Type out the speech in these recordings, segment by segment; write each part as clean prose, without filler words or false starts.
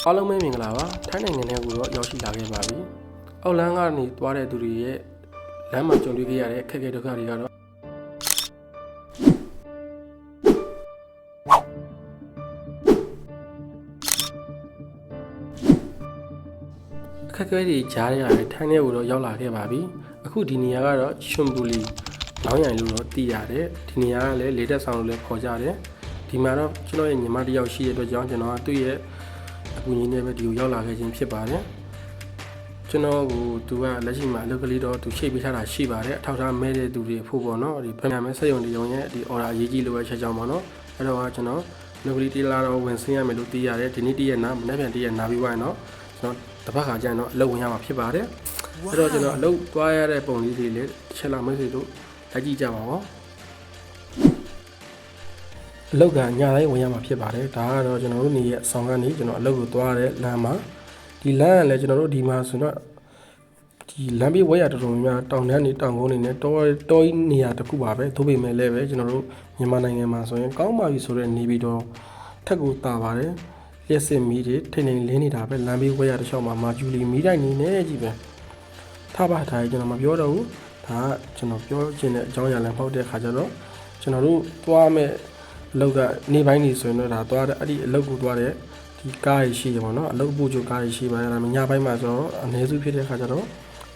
အားလုံးပဲမင်္ဂလာပါထိုင်းနိုင်ငံထဲကိုတော့ရောက်ရှိလာခဲ့ပါပြီအောက်လန်းကနေသွားတဲ့သူတွေရဲ့လမ်းမှာကြုံတွေ့ခဲ့ရတဲ့အခက်အခဲဒုက္ခတွေကတော့အခက်အခဲတွေကြားရတဲ့ထိုင်းထဲကိုတော့ရောက်လာခဲ့ပါပြီအခုဒီနေရာကတော့ချွန်ပူလီလောင်းရိုင်လို့တော့သိရတယ်ဒီနေရာကလည်းလေတက်ဆောင်လို့လည်းခေါ်ကြတယ်ဒီမှာတော့ကျွန်တော်ရဲ့ညီမတစ်ယောက်ရှိတဲ့အတွက်ကြောင့်ကျွန်တော်ကသူ့ရဲ့အကူအညီနဲ့ပဲဒီကိုရောက်လာခဲ့ခြင်းဖြစ်ပါတယ်ကျွန်တော်ကိုသူကလက်ရှိမှာအလုပ်ကလေးတော့သူရှိပေးထားတာရှိပါတယ်အထောက်အထားမဲတဲ့သူတွေဖို့ပေါ့နော်ဒီပြန်မဲစက်ရုံတွေရုံရဲ့ဒီ order အရေးကြီးလိုအပ်ချက်ကြောင့်ပေါ့နော်အဲ့တော့ကျွန်တော်အလုပ်ကလေးတီလာတော့ဝင်ဆင်းရမယ်လို့သိရတယ်ဒီနေ့တည့်ရက်နာမနေ့ပြန်တည့်ရက်နာပြီးွားရင်တော့ကျွန်တော်တစ်ပတ်ခါကျရင်တော့အလုပ်ဝင်ရမှာဖြစ်ပါတယ်အဲ့တော့ကျွန်တော်အလုပ်သွားရတဲ့ပုံလေးတွေလည်းတစ်ချက်လောက်မိတ်ဆွေတို့လက်ကြည့်ကြပါဦးအလုတ်ကညတိုင်းဝင်ရမှာဖြစ်ပါတယ်ဒါကတော့ကျွန်တော်တို့နေရဲ့အဆောင်ကနေကျွန်တော်အလုတ်ကိုသွားတဲ့လမ်းမှာဒီလမ်းကလည်းကျွန်တော်တို့ဒီမှာဆိုတော့ဒီလမ်းဘေးဝဲရတော်တော်များတောင်တန်းနေတောင်ကုန်းနေနဲ့တောနေရာတစ်ခုပါပဲသို့ပေမဲ့လည်းပဲကျွန်တော်တို့မြန်မာနိုင်ငံမှာဆိုရင်ကောင်းပါပြီဆိုတဲ့နေပြီးတော့ထက်ကိုတာပါတယ်လျှက်စစ်မီးတွေထိန်ထိန်လင်းနေတာပဲလမ်းဘေးဝဲရတစ်လျှောက်မှာမာကျူလီမီးတိုင်းနေနေကြီးပဲထားပါထားကျွန်တော်မပြောတော့ဘူးဒါကကျွန်တော်ပြောချင်တဲ့အကြောင်းအရာလည်းမဟုတ်တဲ့ခါကျတော့ကျွန်တော်တို့သွားမဲ့အလုပ်ကနေပိုင်းနေဆိုရင်တော့ဒါသွားတဲ့အဲ့ဒီအလုပ်ကိုသွားတဲ့ဒီကားရရှိတယ်ပေါ့နော်အလုပ်ပို့ချိုကားရရှိပါတယ်ဒါပေမဲ့ညပိုင်းမှာဆိုတော့အနည်းစုဖြစ်တဲ့ခါကျတော့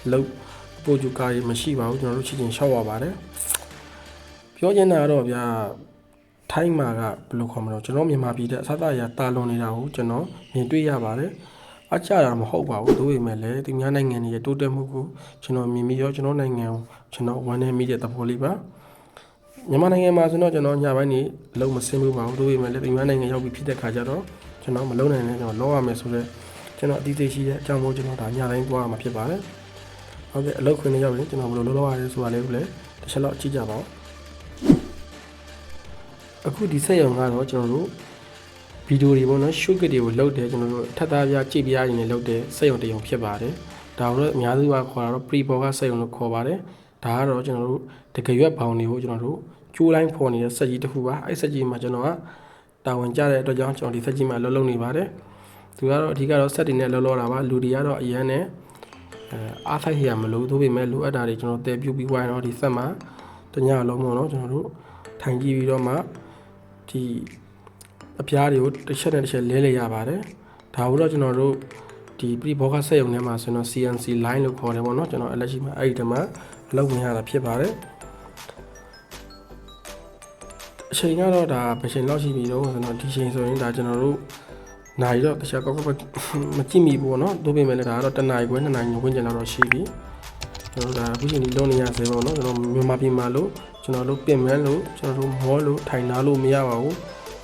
အလုပ်ပို့ချိုကားရမရှိပါဘူးကျွန်တော်တို့ချင်းချင်းရှောက်ရပါတယ်ပြောချင်တာတော့ဗျာထိုင်းမှာကဘယ်လိုခေါ်မလဲကျွန်တော်မြန်မာပြည်တဲ့အစအရာတာလွန်နေတာကိုကျွန်တော်မြင်တွေ့ရပါတယ်အချတာမဟုတ်ပါဘူးတို့ပေမဲ့လည်းဒီများနိုင်ငံရဲ့တိုးတက်မှုကိုကျွန်တော်မြင်ပြီးရောကျွန်တော်နိုင်ငံကိုကျွန်တော်ဝမ်းနည်းမိတဲ့သဘောလေးပါမြန်မာနိုင်ငံမှာဆိုတော့ကျွန်တော်ညပိုင်းနေအလုံးမစင်းဘူးပါဘူးတို့ပေမဲ့လည်းဒီမြန်မာနိုင်ငံရောက်ပြီးဖြစ်တဲ့ခါကျတော့ကျွန်တော်မလုံးနိုင်နဲ့ကျွန်တော်လောရမယ်ဆိုတော့ကျွန်တော်အတိအကျရှိတဲ့အကြောင်းကိုကျွန်တော်ဒါညတိုင်းသွားရမှာဖြစ်ပါတယ်ဟုတ်ကဲ့အလုပ်ခွင်နဲ့ရောက်ရင်ကျွန်တော်ဘယ်လိုလုပ်ရလဲဆိုတာလေးကိုလည်းတစ်ချက်လောက်ကြည့်ကြပါဦးအခုဒီဆက်ရုံကတော့ကျွန်တော်တို့ဗီဒီယိုတွေပေါ့နော်ရှုပ်ကတွေကိုလုပ်တယ်ကျွန်တော်တို့ထပ်သားပြကြည့်ပြရရင်လည်းလုပ်တယ်ဆက်ရုံတရုံဖြစ်ပါတယ်ဒါတော့အများစုကခေါ်တာတော့ pre board ကဆက်ရုံလို့ခေါ်ပါတယ်ဒါကတော့ကျွန်တော်တို့တကယ်ရွက်ဘောင်တွေကိုကျွန်တော်တို့ကျိုးတိုင်းဖော်နေတဲ့စက်ကြီးတစ်ခုပါအဲ့စက်ကြီးမှာကျွန်တော်ကတာဝန်ကျတဲ့အတွက်ကြောင့်ကျွန်တော်ဒီစက်ကြီးမှာလှုပ်လှုပ်နေပါတယ်သူကတော့အဓိကတော့စက်တွေနဲ့လှုပ်လှုပ်တာပါလူတွေကတော့အရန်နဲ့အားဆိုင်ရမလို့သို့ပေမဲ့လိုအပ်တာတွေကျွန်တော်တည်ပြုပြီးွားရင်တော့ဒီစက်မှာတညလုံးပေါ့နော်ကျွန်တော်တို့ထိုင်ကြည့်ပြီးတော့မှဒီအပြားတွေကိုတစ်ချက်နဲ့တစ်ချက်လဲလဲရပါတယ်ဒါကိုတော့ကျွန်တော်တို့ဒီ pre board ဆက်ရုံထဲမှာဆိုတော့ CNC line လို့ခေါ်တယ်ပေါ့နော်ကျွန်တော်လက်ရှိမှာအဲ့ဒီတမှာအလုပ်ဝင်ရတာဖြစ်ပါတယ်အချိန်ကတော့ဒါဘယ်ချိန်လောက်ရှိပြီတော့ဆိုတော့ဒီချိန်ဆိုရင်ဒါကျွန်တော်တို့နိုင်တော့တခြားကောက်မကြည့်မိဘူးပေါ့နော်သို့ပေမဲ့လည်းဒါကတော့တနားခွဲ2နာရီဝန်းကျင်လောက်တော့ရှိပြီကျွန်တော်တို့ဒါအခုချိန်ဒီလုံးနေရစေပေါ့နော်ကျွန်တော်မြန်မာပြည်မှာလို့ကျွန်တော်တို့ပြင်မန်းလို့ကျွန်တော်တို့မောလို့ထိုင်နာလို့မရပါဘူး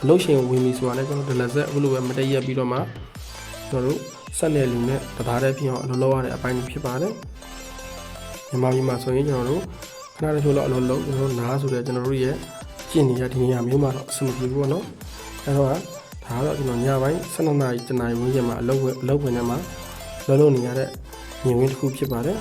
အလုပ်ရှင်ဝင်ပြီဆိုတာလည်းကျွန်တော်ဒလဆက်အခုလိုပဲမတည့်ရက်ပြီးတော့မှကျွန်တော်တို့ဆက်နယ်လူနဲ့တသားတည်းဖြစ်အောင်အလုပ်လုပ်ရတဲ့အပိုင်းဖြစ်ပါတယ်မြန်မာပြည်မှာဆိုရင်ကျွန်တော်တို့ခဏတစ်ချို့လောက်အလုပ်လုပ်ကျွန်တော်နားဆိုတဲ့ကျွန်တော်တို့ရဲ့ကျင့်နေရဒီနေရာမျိုးမှာတော့အဆင်မပြေဘူးပေါ့နော်အဲတော့ဒါကတော့ကျွန်တော်ညပိုင်း12နာရီတနာရီဝန်းကျင်မှာအလုပ်ဝင်ထဲမှာလုပ်နေရတဲ့ညီဝင်းတစ်ခုဖြစ်ပါတယ်